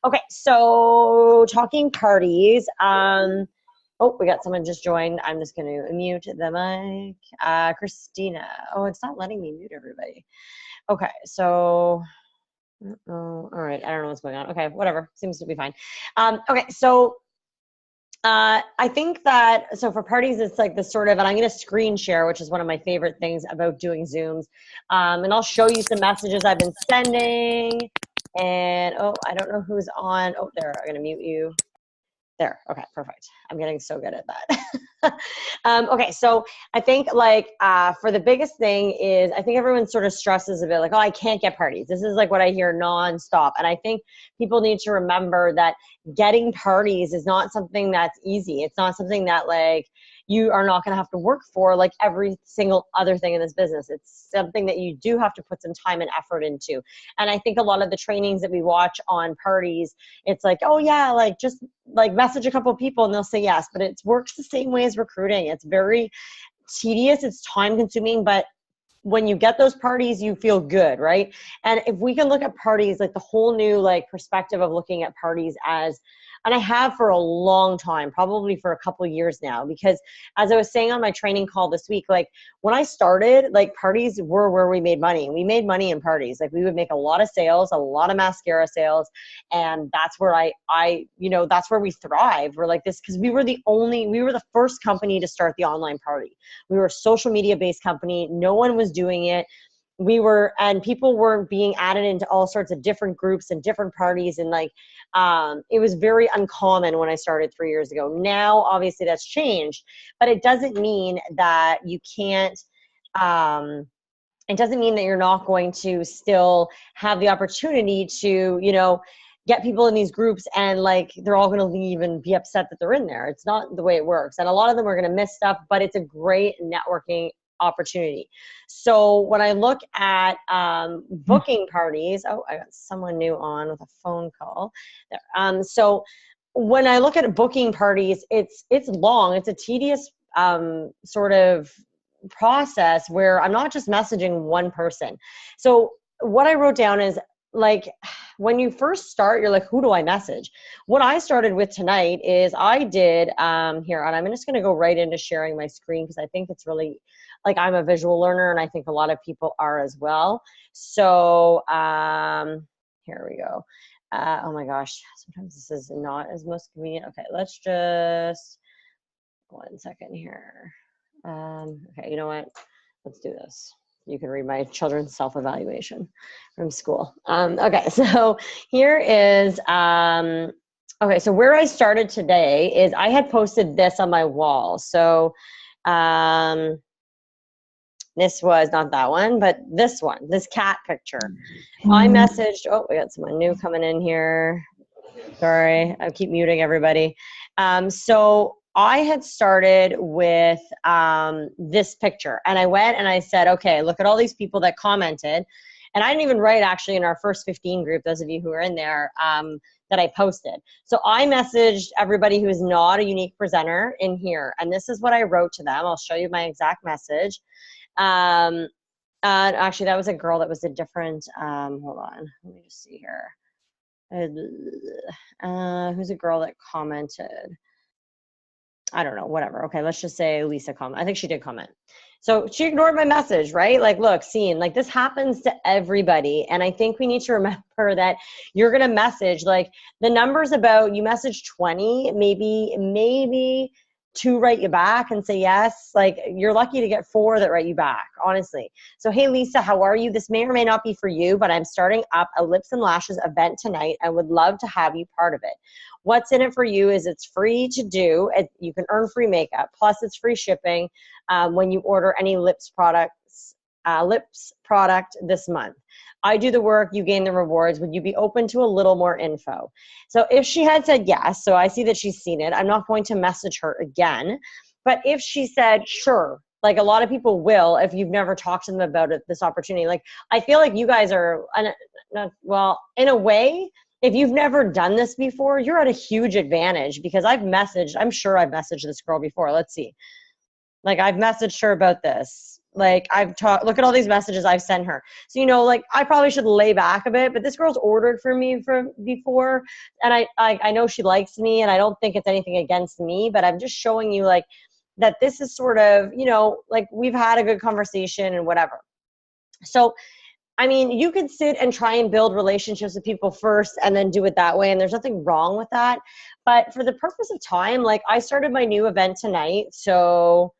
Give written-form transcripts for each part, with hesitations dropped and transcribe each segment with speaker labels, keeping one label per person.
Speaker 1: Okay, so talking parties. Oh, we got someone just joined. I'm just going to mute the mic. Christina. Oh, it's not letting me mute everybody. Okay, so, all right. I don't know what's going on. Okay, whatever. Seems to be fine. Okay, so I think that, so for parties, it's like this sort of, and I'm going to screen share, which is one of my favorite things about doing Zooms. And I'll show you some messages I've been sending. And, oh, I don't know who's on. Oh, there, I'm going to mute you. There. Okay, perfect. I'm getting so good at that. Okay, so I think like for the biggest thing is I think everyone sort of stresses a bit like, oh, I can't get parties. This is like what I hear nonstop. And I think people need to remember that getting parties is not something that's easy. It's not something that like you are not going to have to work for like every single other thing in this business. It's something that you do have to put some time and effort into. And I think a lot of the trainings that we watch on parties, it's like, oh yeah, like just like message a couple of people and they'll say yes, but it works the same way as recruiting. It's very tedious, it's time consuming, but when you get those parties, you feel good, right? And if we can look at parties, like the whole new like perspective of looking at parties as, and I have for a long time, probably for a couple of years now, because as I was saying on my training call this week, like when I started, like parties were where we made money. We made money in parties. Like we would make a lot of sales, a lot of mascara sales. And that's where I you know, that's where we thrive. We're like this, because we were the first company to start the online party. We were a social media based company. No one was doing it. And people were being added into all sorts of different groups and different parties. And like, it was very uncommon when I started 3 years ago. Now, obviously that's changed, but it doesn't mean that you can't, it doesn't mean that you're not going to still have the opportunity to, you know, get people in these groups and like they're all going to leave and be upset that they're in there. It's not the way it works. And a lot of them are going to miss stuff, but it's a great networking opportunity. So when I look at booking parties, oh, I got someone new on with a phone call. So when I look at booking parties, it's long. It's a tedious sort of process where I'm not just messaging one person. So what I wrote down is like when you first start, you're like, who do I message? What I started with tonight is I did here, and I'm just going to go right into sharing my screen because I think it's really like I'm a visual learner and I think a lot of people are as well. So here we go. Oh my gosh, sometimes this is not as most convenient. Okay, let's just 1 second here. Okay, you know what? Let's do this. You can read my children's self-evaluation from school. Okay, so here is, okay, so where I started today is I had posted this on my wall. So this was not that one, but this one, this cat picture. I messaged, oh, we got someone new coming in here. Sorry, I keep muting everybody. So I had started with this picture and I went and I said, okay, look at all these people that commented. And I didn't even write actually in our first 15 group, those of you who are in there, that I posted. So I messaged everybody who is not a unique presenter in here. And this is what I wrote to them. I'll show you my exact message. Actually, that was a girl that was a different, hold on, let me just see here. Who's a girl that commented? I don't know, whatever. Okay, let's just say Lisa comment. I think she did comment. So she ignored my message, right? Like, look, scene, like this happens to everybody. And I think we need to remember that you're going to message, like the numbers about you message 20, maybe 2 write you back and say yes. Like you're lucky to get 4 that write you back, honestly. So, hey, Lisa, how are you? This may or may not be for you, but I'm starting up a lips and lashes event tonight. I would love to have you part of it. What's in it for you is it's free to do. You can earn free makeup. Plus, it's free shipping when you order any lips product this month. I do the work, you gain the rewards. Would you be open to a little more info? So if she had said yes, so I see that she's seen it, I'm not going to message her again. But if she said, sure, like a lot of people will, if you've never talked to them about it, this opportunity, like I feel like you guys are, well, in a way, if you've never done this before, you're at a huge advantage because I'm sure I've messaged this girl before. Let's see. Like I've messaged her about this. Like I've talked, look at all these messages I've sent her. So, you know, like I probably should lay back a bit, but this girl's ordered for me from before. And I know she likes me and I don't think it's anything against me, but I'm just showing you like that this is sort of, you know, like we've had a good conversation and whatever. So, I mean, you could sit and try and build relationships with people first and then do it that way. And there's nothing wrong with that. But for the purpose of time, like I started my new event tonight. So,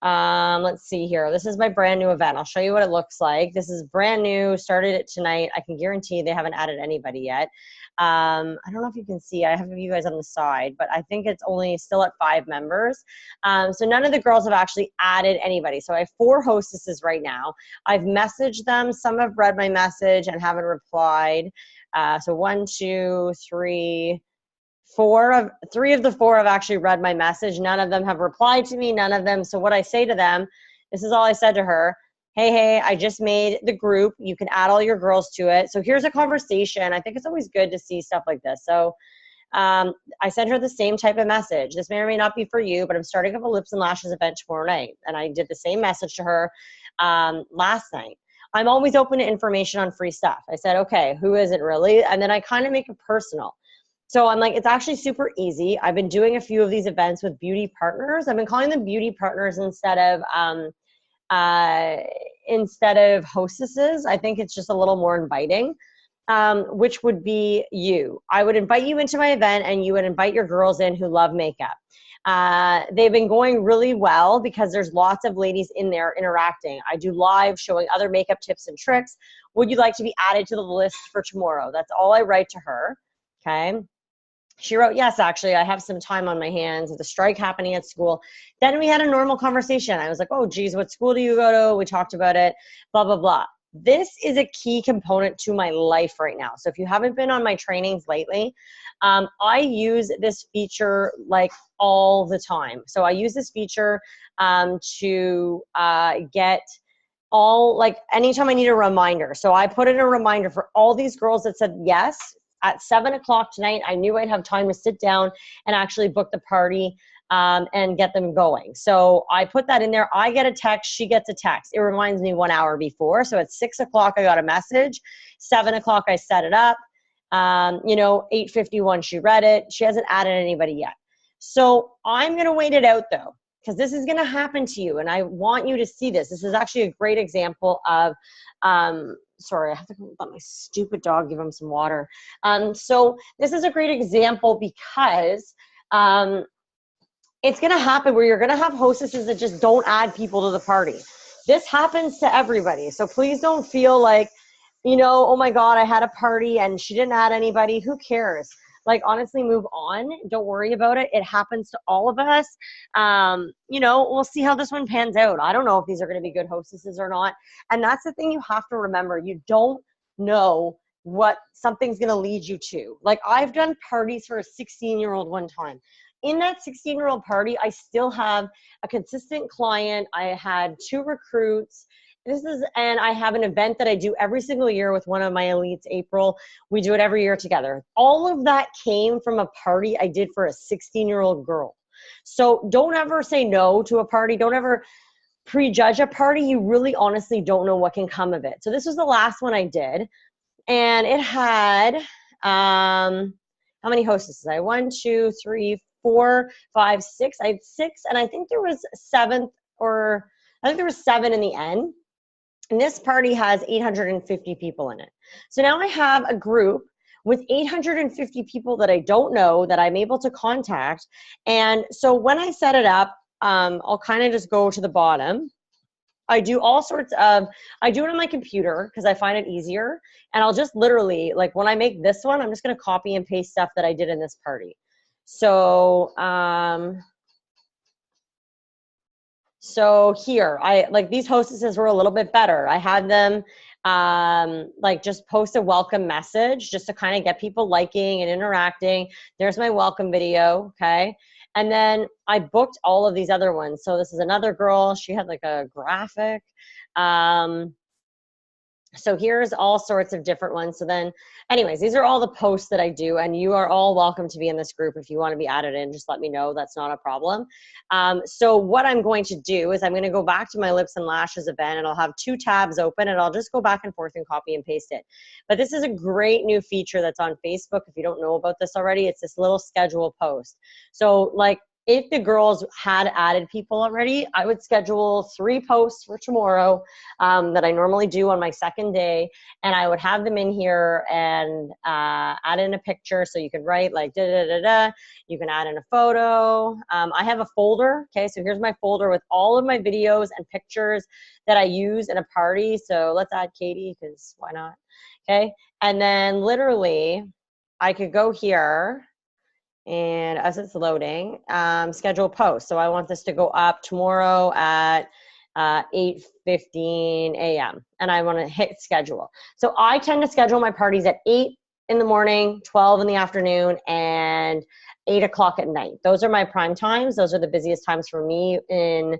Speaker 1: let's see here. This is my brand new event. I'll show you what it looks like. This is brand new, started it tonight. I can guarantee they haven't added anybody yet. I don't know if you can see, I have you guys on the side, but I think it's only still at 5 members. So none of the girls have actually added anybody. So I have 4 hostesses right now. I've messaged them. Some have read my message and haven't replied. So 1, 2, 3, 3 of the 4 have actually read my message. None of them have replied to me, none of them. So what I say to them, this is all I said to her. Hey, I just made the group. You can add all your girls to it. So here's a conversation. I think it's always good to see stuff like this. So I sent her the same type of message. This may or may not be for you, but I'm starting up a lips and lashes event tomorrow night. And I did the same message to her last night. I'm always open to information on free stuff. I said, okay, who is it really? And then I kind of make it personal. So I'm like, it's actually super easy. I've been doing a few of these events with beauty partners. I've been calling them beauty partners instead of hostesses. I think it's just a little more inviting, which would be you. I would invite you into my event and you would invite your girls in who love makeup. They've been going really well because there's lots of ladies in there interacting. I do live showing other makeup tips and tricks. Would you like to be added to the list for tomorrow? That's all I write to her. Okay. She wrote, yes, actually, I have some time on my hands with a strike happening at school. Then we had a normal conversation. I was like, oh, geez, what school do you go to? We talked about it, blah, blah, blah. This is a key component to my life right now. So if you haven't been on my trainings lately, I use this feature like all the time. So I use this feature to get all, like anytime I need a reminder. So I put in a reminder for all these girls that said yes. At 7 o'clock tonight, I knew I'd have time to sit down and actually book the party and get them going. So I put that in there. I get a text. She gets a text. It reminds me 1 hour before. So at 6 o'clock, I got a message. 7 o'clock, I set it up. 8:51, she read it. She hasn't added anybody yet. So I'm going to wait it out, though, because this is going to happen to you. And I want you to see this. This is actually a great example of sorry, I have to let my stupid dog give him some water. So this is a great example because it's going to happen where you're going to have hostesses that just don't add people to the party. This happens to everybody. So please don't feel like, you know, oh my God, I had a party and she didn't add anybody. Who cares? Like, honestly, move on. Don't worry about it. It happens to all of us. You know, we'll see how this one pans out. I don't know if these are going to be good hostesses or not. And that's the thing you have to remember. You don't know what something's going to lead you to. Like, I've done parties for a 16-year-old one time. In that 16-year-old party, I still have a consistent client. I had 2 recruits. And I have an event that I do every single year with one of my elites, April. We do it every year together. All of that came from a party I did for a 16-year-old girl. So don't ever say no to a party. Don't ever prejudge a party. You really honestly don't know what can come of it. So this was the last one I did. And it had, how many hostesses? I had 1, 2, 3, 4, 5, 6. I had 6. And I think there was 7 in the end. And this party has 850 people in it. So now I have a group with 850 people that I don't know that I'm able to contact. And so when I set it up, I'll kind of just go to the bottom. I do all sorts of, I do it on my computer because I find it easier. And I'll just literally, like when I make this one, I'm just going to copy and paste stuff that I did in this party. So, So here, like these hostesses were a little bit better. I had them like just post a welcome message just to kind of get people liking and interacting. There's my welcome video, okay? And then I booked all of these other ones. So this is another girl. She had like a graphic. So here's all sorts of different ones. So then anyways, these are all the posts that I do, and you are all welcome to be in this group. If you want to be added in, just let me know. That's not a problem. So what I'm going to do is I'm going to go back to my lips and lashes event, and I'll have 2 tabs open, and I'll just go back and forth and copy and paste it. But this is a great new feature that's on Facebook. If you don't know about this already, it's this little schedule post. So like, if the girls had added people already, I would schedule 3 posts for tomorrow that I normally do on my second day, and I would have them in here and add in a picture. So you could write like da da da da. You can add in a photo. I have a folder. Okay, so here's my folder with all of my videos and pictures that I use in a party. So let's add Katie, because why not? Okay, and then literally I could go here. And as it's loading, schedule post. So I want this to go up tomorrow at 8:15 a.m. and I want to hit schedule. So I tend to schedule my parties at 8 in the morning, 12 in the afternoon, and 8 o'clock at night. Those are my prime times. Those are the busiest times for me in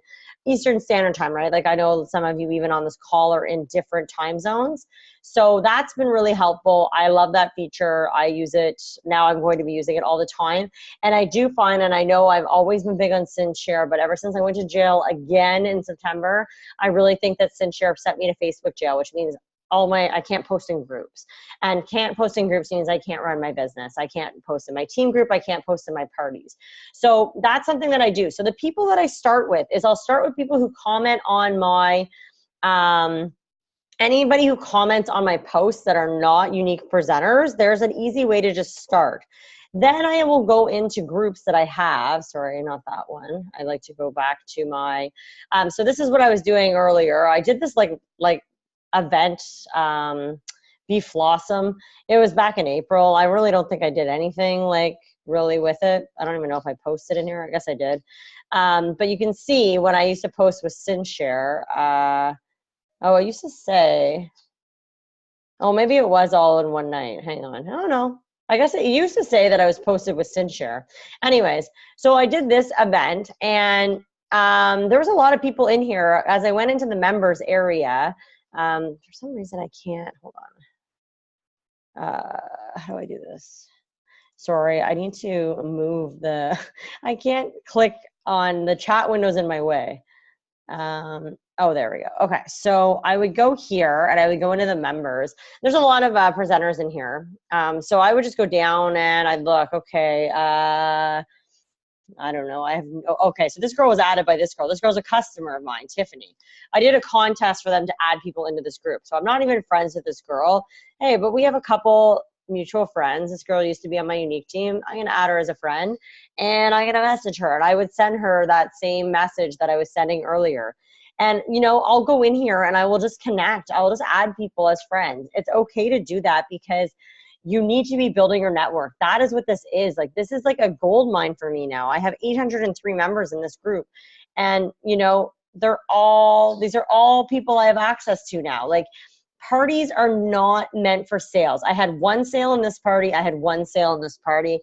Speaker 1: Eastern Standard Time, right? Like I know some of you even on this call are in different time zones. So that's been really helpful. I love that feature. I use it. Now I'm going to be using it all the time. And I do find, and I know I've always been big on SynShare, but ever since I went to jail again in September, I really think that SynShare sent me to Facebook jail, which means I can't post in groups, and can't post in groups means I can't run my business. I can't post in my team group. I can't post in my parties. So that's something that I do. So the people that I start with is I'll start with people who comment on my, anybody who comments on my posts that are not unique presenters. There's an easy way to just start. Then I will go into groups that I have. Sorry, not that one. I like to go back to my, so this is what I was doing earlier. I did this like event, Be Flawsome. It was back in April. I really don't think I did anything like really with it. I don't even know if I posted in here. I guess I did. But you can see when I used to post with SynShare, oh, I used to say, oh, maybe it was all in one night. Hang on. I don't know. I guess it used to say that I was posted with SynShare. Anyways, so I did this event, and there was a lot of people in here. As I went into the members area, for some reason I can't, hold on. How do I do this? Sorry, I need to move the, I can't click on the chat windows in my way. Oh, there we go. Okay, so I would go here and I would go into the members. There's a lot of presenters in here. So I would just go down and I'd look, okay, I don't know. Okay, so this girl was added by this girl. This girl's a customer of mine, Tiffany. I did a contest for them to add people into this group. So I'm not even friends with this girl. Hey, but we have a couple mutual friends. This girl used to be on my unique team. I'm gonna add her as a friend, and I'm gonna message her, and I would send her that same message that I was sending earlier. And you know, I'll go in here and I will just connect. I'll just add people as friends. It's okay to do that because you need to be building your network. That is what this is. Like, this is like a gold mine for me now. I have 803 members in this group, and you know, these are all people I have access to now. Like, parties are not meant for sales. I had 1 sale in this party. I had 1 sale in this party.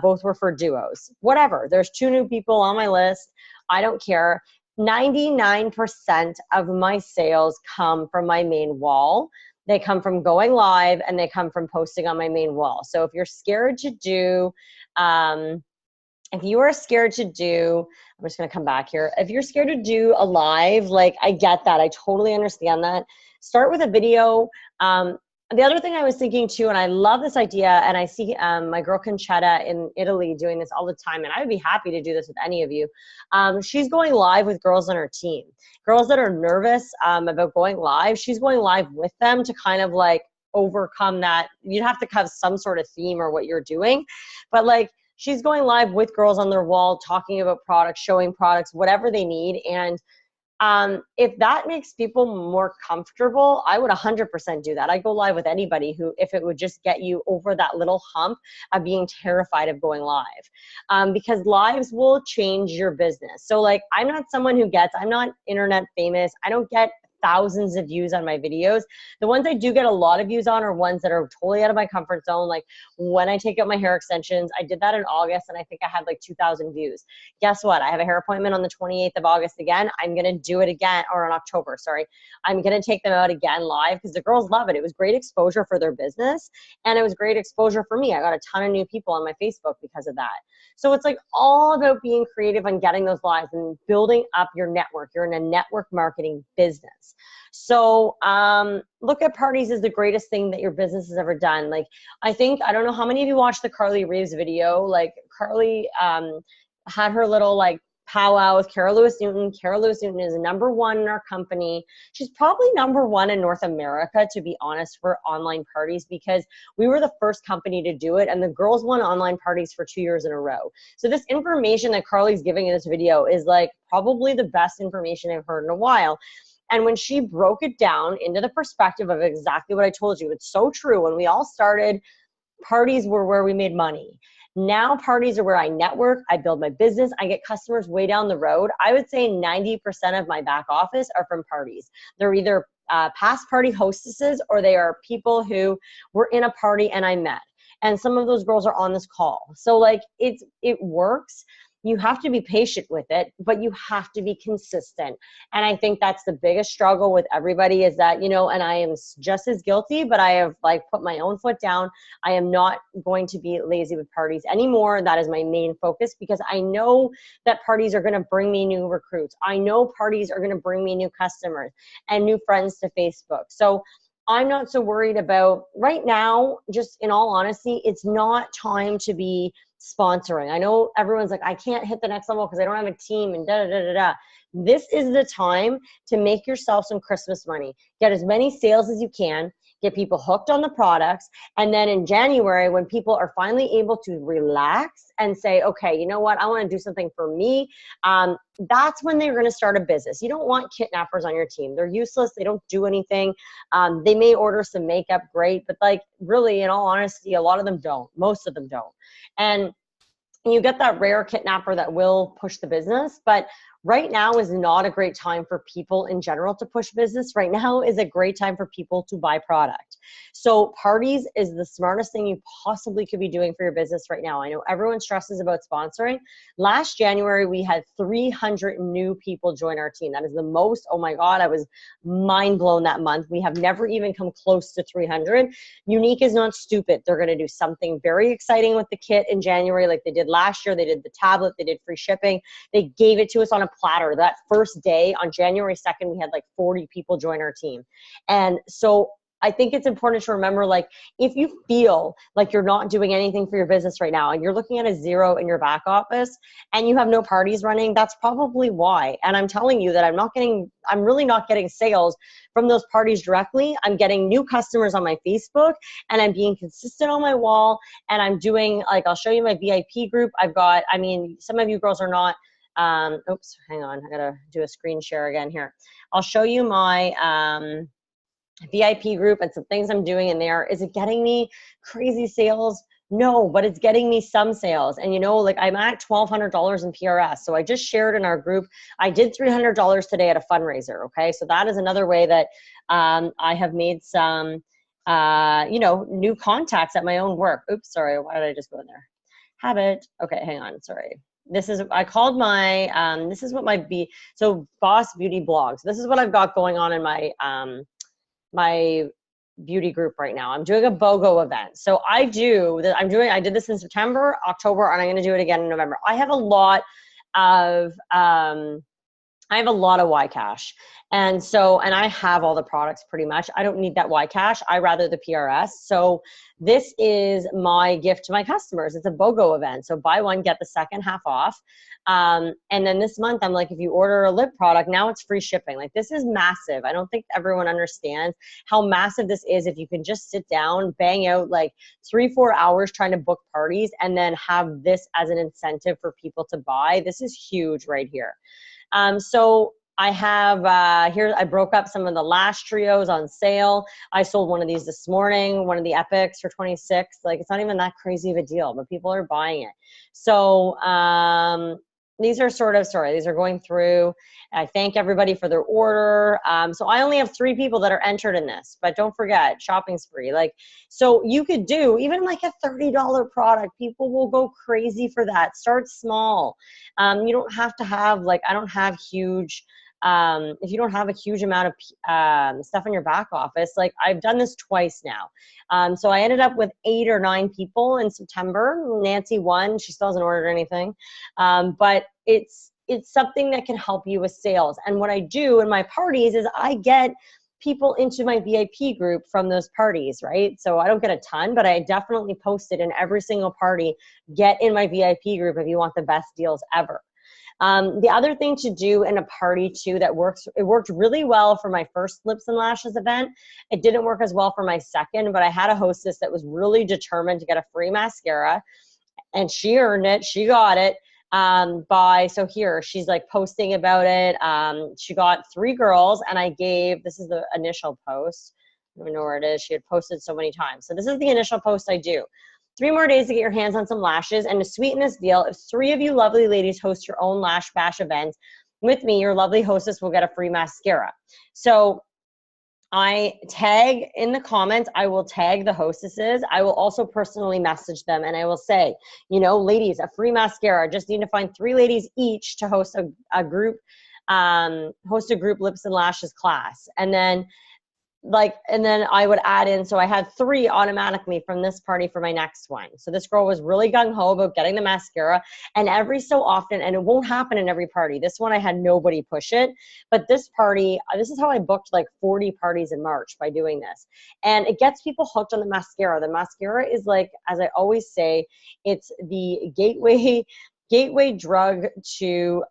Speaker 1: Both were for duos. Whatever. There's 2 new people on my list. I don't care. 99% of my sales come from my main wall. They come from going live, and they come from posting on my main wall. So if you're scared to do, if you are scared to do, I'm just gonna come back here. If you're scared to do a live, like, I get that. I totally understand that. Start with a video. The other thing I was thinking too, and I love this idea, and I see my girl Conchetta in Italy doing this all the time, and I would be happy to do this with any of you. She's going live with girls on her team. Girls that are nervous about going live, she's going live with them to kind of like overcome that. You'd have to have some sort of theme or what you're doing, but like, she's going live with girls on their wall, talking about products, showing products, whatever they need. And if that makes people more comfortable, I would 100% do that. I go live with anybody who, if it would just get you over that little hump of being terrified of going live, because lives will change your business. So like, I'm not someone who I'm not internet famous. I don't get thousands of views on my videos. The ones I do get a lot of views on are ones that are totally out of my comfort zone. Like when I take out my hair extensions, I did that in August and I think I had like 2,000 views. Guess what? I have a hair appointment on the 28th of August again. I'm going to do it again, or in October, sorry. I'm going to take them out again live because the girls love it. It was great exposure for their business and it was great exposure for me. I got a ton of new people on my Facebook because of that. So it's like all about being creative and getting those lives and building up your network. You're in a network marketing business. So look at parties as the greatest thing that your business has ever done. Like I don't know how many of you watched the Carly Reeves video. Like Carly had her little like powwow with Cara Lewis Newton. Cara Lewis Newton is #1 in our company. She's probably #1 in North America, to be honest, for online parties, because we were the first company to do it, and the girls won online parties for 2 years in a row. So this information that Carly's giving in this video is like probably the best information I've heard in a while. And when she broke it down into the perspective of exactly what I told you, it's so true. When we all started, parties were where we made money. Now parties are where I network, I build my business, I get customers way down the road. I would say 90% of my back office are from parties. They're either past party hostesses or they are people who were in a party and I met. And some of those girls are on this call. So like it works. You have to be patient with it, but you have to be consistent. And I think that's the biggest struggle with everybody is that, and I am just as guilty, but I have like put my own foot down. I am not going to be lazy with parties anymore. That is my main focus because I know that parties are going to bring me new recruits. I know parties are going to bring me new customers and new friends to Facebook. So I'm not so worried about right now, just in all honesty, it's not time to be sponsoring. I know everyone's like, I can't hit the next level because I don't have a team and da da da da da. This is the time to make yourself some Christmas money. Get as many sales as you can, get people hooked on the products. And then in January, when people are finally able to relax and say, okay, you know what? I want to do something for me. That's when they're going to start a business. You don't want kidnappers on your team. They're useless. They don't do anything. They may order some makeup, great. But like really, in all honesty, a lot of them don't. Most of them don't. And you get that rare kidnapper that will push the business, but right now is not a great time for people in general to push business. Right now is a great time for people to buy product. So parties is the smartest thing you possibly could be doing for your business right now. I know everyone stresses about sponsoring. Last January, we had 300 new people join our team. That is the most. Oh my God, I was mind blown that month. We have never even come close to 300. Younique is not stupid. They're going to do something very exciting with the kit in January like they did last year. They did the tablet. They did free shipping. They gave it to us on a platter. That first day on January 2nd, we had like 40 people join our team. And so I think it's important to remember, like, if you feel like you're not doing anything for your business right now and you're looking at a zero in your back office and you have no parties running, that's probably why. And I'm telling you that I'm really not getting sales from those parties directly. I'm getting new customers on my Facebook and I'm being consistent on my wall. And I'm doing, like, I'll show you my VIP group. Some of you girls are not, oops, hang on. I gotta do a screen share again here. I'll show you my, VIP group and some things I'm doing in there. Is it getting me crazy sales? No, but it's getting me some sales. And like I'm at $1,200 in PRS. So I just shared in our group, I did $300 today at a fundraiser. Okay. So that is another way that I have made some, new contacts at my own work. Oops, sorry. Why did I just go in there? Habit. Okay, hang on. Sorry. I called my, this is what so Boss Beauty Blogs. This is what I've got going on in my beauty group right now. I'm doing a BOGO event. So I did this in September, October, and I'm going to do it again in November. I have a lot of YCash. And I have all the products pretty much. I don't need that YCash. I rather the PRS. So this is my gift to my customers. It's a BOGO event. So buy one, get the second half off. And then this month, I'm like, if you order a lip product, now it's free shipping. Like, this is massive. I don't think everyone understands how massive this is. If you can just sit down, bang out like 3-4 hours trying to book parties and then have this as an incentive for people to buy, this is huge right here. So I have here, I broke up some of the lash trios on sale. I sold one of these this morning, one of the Epics for 26. Like, it's not even that crazy of a deal, but people are buying it. So these are sort of, sorry, these are going through. I thank everybody for their order. So I only have 3 people that are entered in this, but don't forget, shopping spree. Like, so you could do even like a $30 product. People will go crazy for that. Start small. You don't have to have, like, I don't have huge, if you don't have a huge amount of stuff in your back office, like I've done this twice now. So I ended up with 8 or 9 people in September. Nancy won. She still hasn't ordered anything. But it's something that can help you with sales. And what I do in my parties is I get people into my VIP group from those parties, right? So I don't get a ton, but I definitely post it in every single party. Get in my VIP group if you want the best deals ever. The other thing to do in a party too that works, it worked really well for my first Lips and Lashes event. It didn't work as well for my second, but I had a hostess that was really determined to get a free mascara, and she earned it. She got it. So here she's like posting about it. She got 3 girls, and I gave, this is the initial post. I don't even know where it is. She had posted so many times. So this is the initial post I do. 3 more days to get your hands on some lashes, and to sweeten this deal, if 3 of you lovely ladies host your own Lash Bash event with me, your lovely hostess will get a free mascara. So I tag in the comments, I will tag the hostesses. I will also personally message them, and I will say, you know, ladies, a free mascara. Just need to find 3 ladies each to host a group Lips and Lashes class. And then I would add in, so I had 3 automatically from this party for my next one. So this girl was really gung-ho about getting the mascara, and every so often, and it won't happen in every party. This one I had nobody push it, but this party, this is how I booked like 40 parties in March by doing this. And it gets people hooked on the mascara. The mascara is like, as I always say, it's the gateway drug to,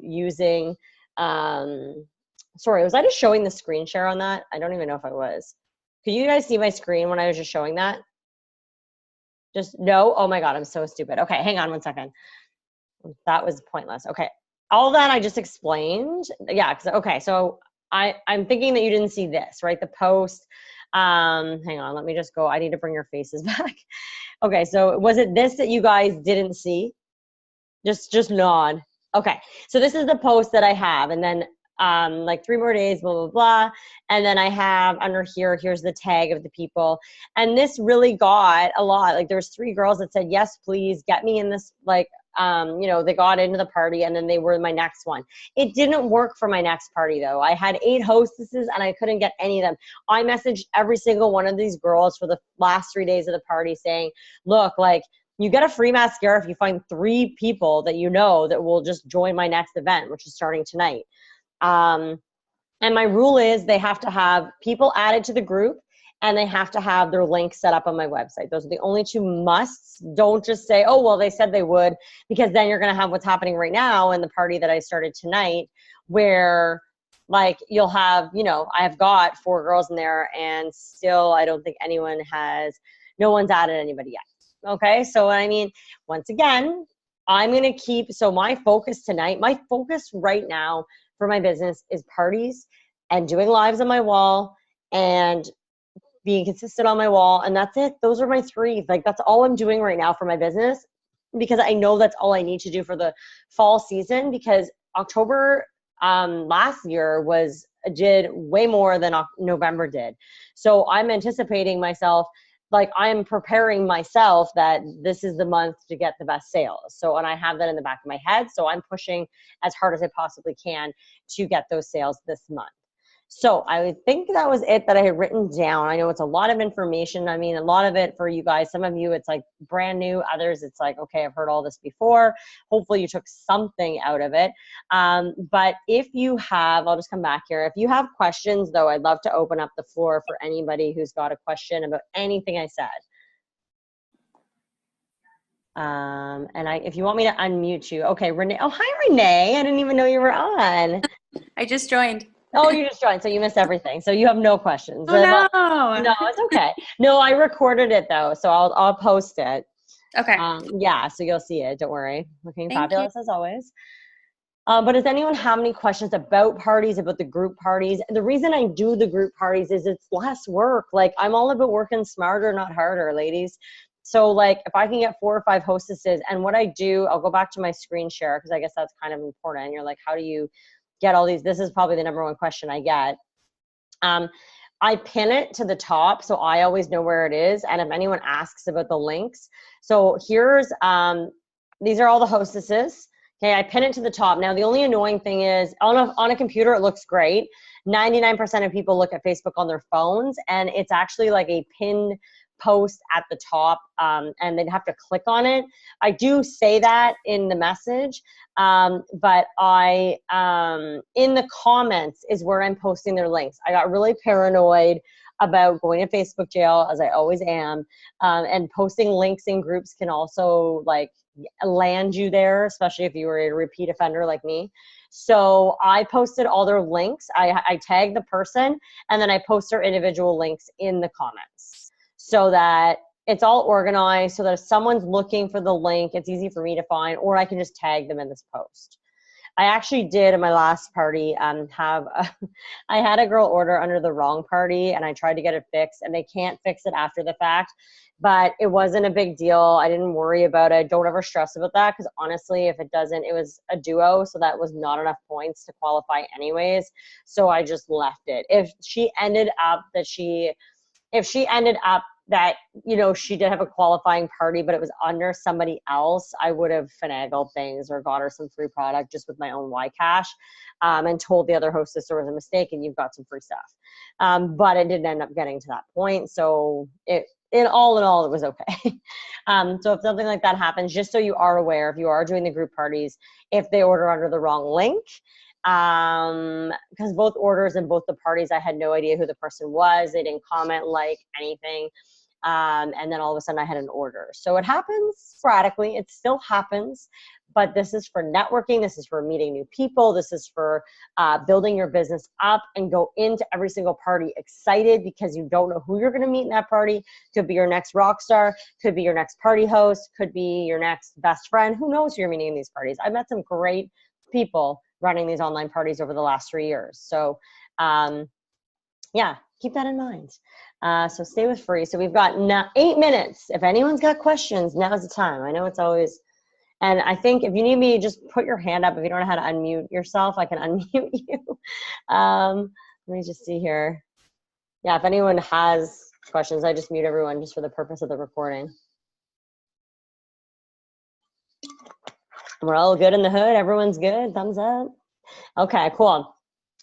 Speaker 1: using, sorry, was I just showing the screen share on that? I don't even know if I was. Could you guys see my screen when I was just showing that? Just no? Oh my God, I'm so stupid. Okay, hang on one second. That was pointless. Okay, all that I just explained. Yeah, okay, so I'm thinking that you didn't see this, right? The post. Hang on, let me just go. I need to bring your faces back. Okay, so was it this that you guys didn't see? Just nod. Okay, so this is the post that I have, and then like 3 more days, blah, blah, blah. And then I have under here, here's the tag of the people. And this really got a lot. Like there was 3 girls that said, yes, please get me in this, like, you know, they got into the party, and then they were my next one. It didn't work for my next party though. I had 8 hostesses and I couldn't get any of them. I messaged every single one of these girls for the last 3 days of the party saying, look, like, you get a free mascara if you find 3 people that you know that will just join my next event, which is starting tonight. And my rule is they have to have people added to the group, and they have to have their link set up on my website. Those are the only 2 musts. Don't just say, oh, well, they said they would, because then you're going to have what's happening right now in the party that I started tonight, where like you'll have, you know, I've got 4 girls in there, and still I don't think no one's added anybody yet. Okay, so I mean, once again, I'm going to keep, so my focus right now for my business is parties and doing lives on my wall and being consistent on my wall. And that's it. Those are my 3. Like that's all I'm doing right now for my business, because I know that's all I need to do for the fall season, because October last year did way more than November did. So I'm anticipating myself, like I'm preparing myself that this is the month to get the best sales. So, and I have that in the back of my head. So I'm pushing as hard as I possibly can to get those sales this month. So I think that was it that I had written down. I know it's a lot of information. I mean, a lot of it for you guys, some of you, it's like brand new. Others, it's like, okay, I've heard all this before. Hopefully you took something out of it. But if you have, I'll just come back here. If you have questions though, I'd love to open up the floor for anybody who's got a question about anything I said. If you want me to unmute you, okay, Renee. Oh, hi, Renee. I didn't even know you were on.
Speaker 2: I just joined.
Speaker 1: Oh, you just joined, so you missed everything. So you have no questions.
Speaker 2: Oh, no.
Speaker 1: No, it's okay. No, I recorded it though, so I'll post it.
Speaker 2: Okay.
Speaker 1: Yeah, so you'll see it. Don't worry. Looking
Speaker 2: Thank
Speaker 1: fabulous
Speaker 2: you.
Speaker 1: as always. But does anyone have any questions about parties, about the group parties? The reason I do the group parties is it's less work. Like I'm all about working smarter, not harder, ladies. So like if I can get 4 or 5 hostesses, and what I do, I'll go back to my screen share because I guess that's kind of important. You're like, how do you get all these? This is probably the number one question I get. I pin it to the top, so I always know where it is. And if anyone asks about the links, so here's, these are all the hostesses. Okay, I pin it to the top. Now, the only annoying thing is on a computer, it looks great. 99% of people look at Facebook on their phones, and it's actually like a pinned post at the top, and they'd have to click on it. I do say that in the message, but in the comments is where I'm posting their links. I got really paranoid about going to Facebook jail, as I always am, and posting links in groups can also like land you there, especially if you were a repeat offender like me. So I posted all their links. I tagged the person, and then I post their individual links in the comments so that it's all organized, so that if someone's looking for the link, it's easy for me to find, or I can just tag them in this post. I actually did in my last party I had a girl order under the wrong party, and I tried to get it fixed, and they can't fix it after the fact, but it wasn't a big deal. I didn't worry about it. Don't ever stress about that, because honestly, if it doesn't, it was a duo, so that was not enough points to qualify anyways, so I just left it. If she ended up that, you know, she did have a qualifying party, but it was under somebody else, I would have finagled things or got her some free product just with my own YCash, and told the other hostess there was a mistake and you've got some free stuff. But it didn't end up getting to that point. So in all, it was okay. So if something like that happens, just so you are aware, if you are doing the group parties, if they order under the wrong link, because both orders and both the parties, I had no idea who the person was. They didn't comment, like anything. And then all of a sudden I had an order. So it happens sporadically. It still happens, but this is for networking. This is for meeting new people. This is for building your business up, and go into every single party excited, because you don't know who you're going to meet in that party. Could be your next rock star, could be your next party host, could be your next best friend. Who knows who you're meeting in these parties? I've met some great people running these online parties over the last 3 years. So yeah, keep that in mind. So stay with free. So we've got 8 minutes. If anyone's got questions, now's the time. I know it's always, and I think if you need me, just put your hand up. If you don't know how to unmute yourself, I can unmute you. Let me just see here. Yeah, if anyone has questions, I just mute everyone just for the purpose of the recording. We're all good in the hood. Everyone's good. Thumbs up. Okay, cool.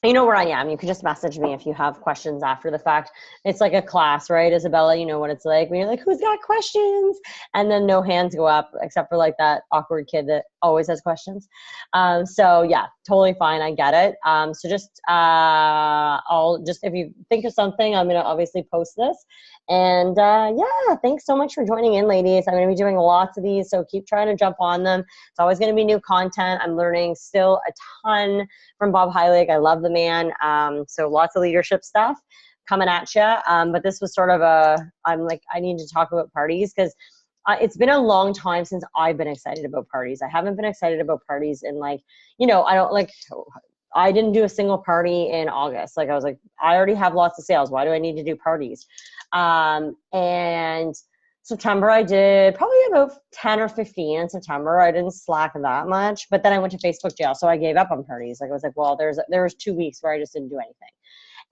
Speaker 1: You know where I am. You can just message me if you have questions after the fact. It's like a class, right, Isabella? You know what it's like when you're like, who's got questions? And then no hands go up, except for like that awkward kid that always has questions. So yeah, totally fine. I get it. So just, if you think of something, I'm going to obviously post this. And yeah, thanks so much for joining in, ladies. I'm going to be doing lots of these, so keep trying to jump on them. It's always going to be new content. I'm learning still a ton from Bob Heilig. I love the man. So lots of leadership stuff coming at you. But this was sort of I'm like, I need to talk about parties, because it's been a long time since I've been excited about parties. I haven't been excited about parties in, like, you know, I didn't do a single party in August. Like, I was like, I already have lots of sales. Why do I need to do parties? And September, I did probably about 10 or 15 in September. I didn't slack that much, but then I went to Facebook jail. So I gave up on parties. Like, I was like, well, there was 2 weeks where I just didn't do anything.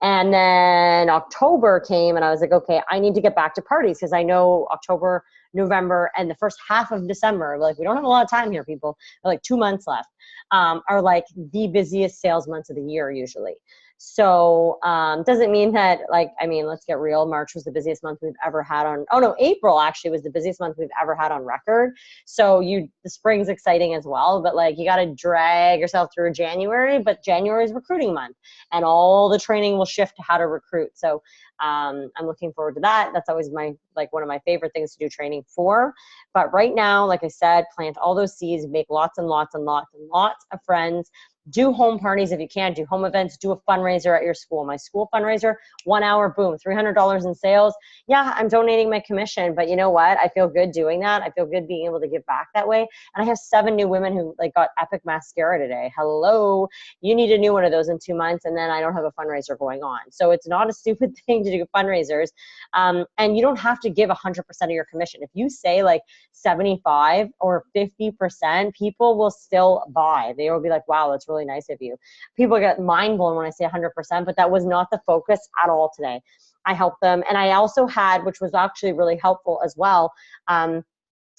Speaker 1: And then October came, and I was like, okay, I need to get back to parties, because I know October, November, and the first half of December, like, we don't have a lot of time here, people. Like 2 months left, are like the busiest sales months of the year usually. So doesn't mean that, like, I mean, let's get real. March was the busiest month we've ever had on, oh no, April actually was the busiest month we've ever had on record. So the spring's exciting as well, but like, you got to drag yourself through January, but January is recruiting month, and all the training will shift to how to recruit. So I'm looking forward to that. That's always one of my favorite things to do training for. But right now, like I said, plant all those seeds, make lots and lots and lots and lots of friends. Do home parties if you can, do home events, do a fundraiser at your school. My school fundraiser, 1 hour, boom, $300 in sales. Yeah, I'm donating my commission, but you know what? I feel good doing that. I feel good being able to give back that way. And I have 7 new women who like got Epic mascara today. Hello, you need a new one of those in 2 months, and then I don't have a fundraiser going on. So it's not a stupid thing to do fundraisers. And you don't have to give 100% of your commission. If you say like 75 or 50%, people will still buy. They will be like, wow, that's really nice of you. People get mind blown when I say 100%, but that was not the focus at all today. I helped them. And I also had, which was actually really helpful as well,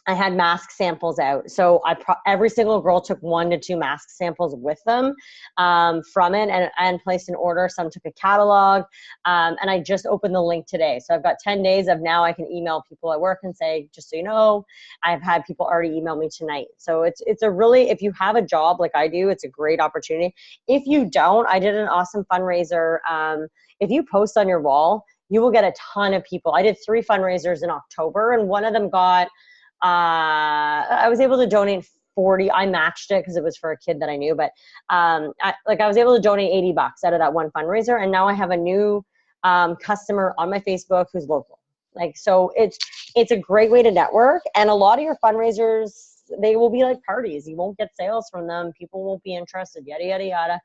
Speaker 1: I had mask samples out. So every single girl took 1 to 2 mask samples with them from it and placed an order. Some took a catalog. And I just opened the link today. So I've got 10 days of now I can email people at work and say, just so you know, I've had people already email me tonight. So it's a really, if you have a job like I do, it's a great opportunity. If you don't, I did an awesome fundraiser. If you post on your wall, you will get a ton of people. I did 3 fundraisers in October, and one of them got, I was able to donate 40. I matched it because it was for a kid that I knew, but I was able to donate $80 out of that one fundraiser, and now I have a new customer on my Facebook who's local. Like, so it's a great way to network, and a lot of your fundraisers, they will be like parties. You won't get sales from them. People won't be interested, yada, yada, yada.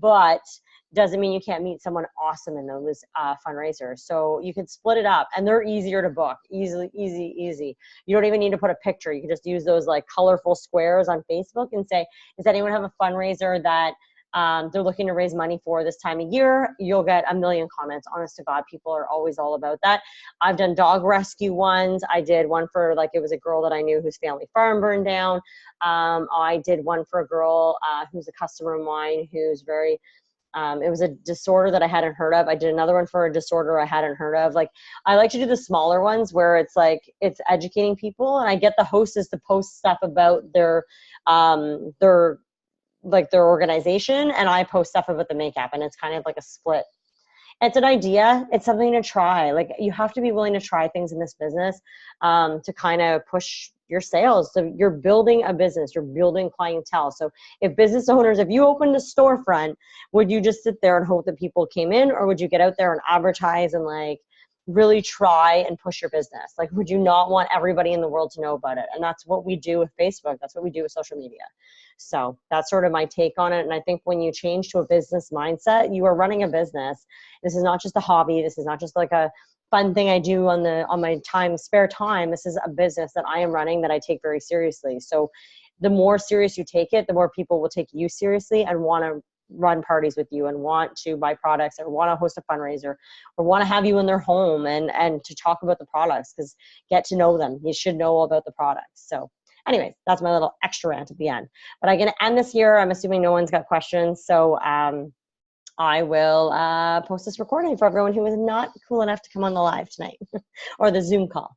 Speaker 1: But doesn't mean you can't meet someone awesome in those fundraisers. So you can split it up, and they're easier to book. Easy. You don't even need to put a picture. You can just use those like colorful squares on Facebook and say, does anyone have a fundraiser that they're looking to raise money for this time of year? You'll get a million comments. Honest to God, people are always all about that. I've done dog rescue ones. I did one for it was a girl that I knew whose family farm burned down. I did one for a girl who's a customer of mine who's very, it was a disorder that I hadn't heard of. I did another one for a disorder I hadn't heard of. Like, I like to do the smaller ones where it's like, it's educating people, and I get the hostess to post stuff about their organization, and I post stuff about the makeup, and it's kind of like a split. It's an idea. It's something to try. Like, you have to be willing to try things in this business to kind of push your sales. So you're building a business, you're building clientele. So if business owners, if you opened a storefront, would you just sit there and hope that people came in, or would you get out there and advertise and like really try and push your business? Like, would you not want everybody in the world to know about it? And that's what we do with Facebook. That's what we do with social media. So that's sort of my take on it. And I think when you change to a business mindset, you are running a business. This is not just a hobby. This is not just like a fun thing I do on my spare time. This is a business that I am running that I take very seriously. So the more serious you take it, the more people will take you seriously and want to run parties with you and want to buy products or want to host a fundraiser or want to have you in their home and to talk about the products, because get to know them. You should know all about the products. So anyways, that's my little extra rant at the end. But I'm going to end this here. I'm assuming no one's got questions. So I will post this recording for everyone who is not cool enough to come on the live tonight or the Zoom call.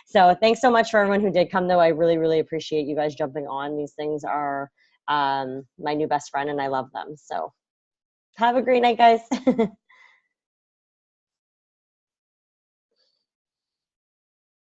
Speaker 1: So thanks so much for everyone who did come, though. I really, really appreciate you guys jumping on. These things are my new best friend, and I love them. So have a great night, guys.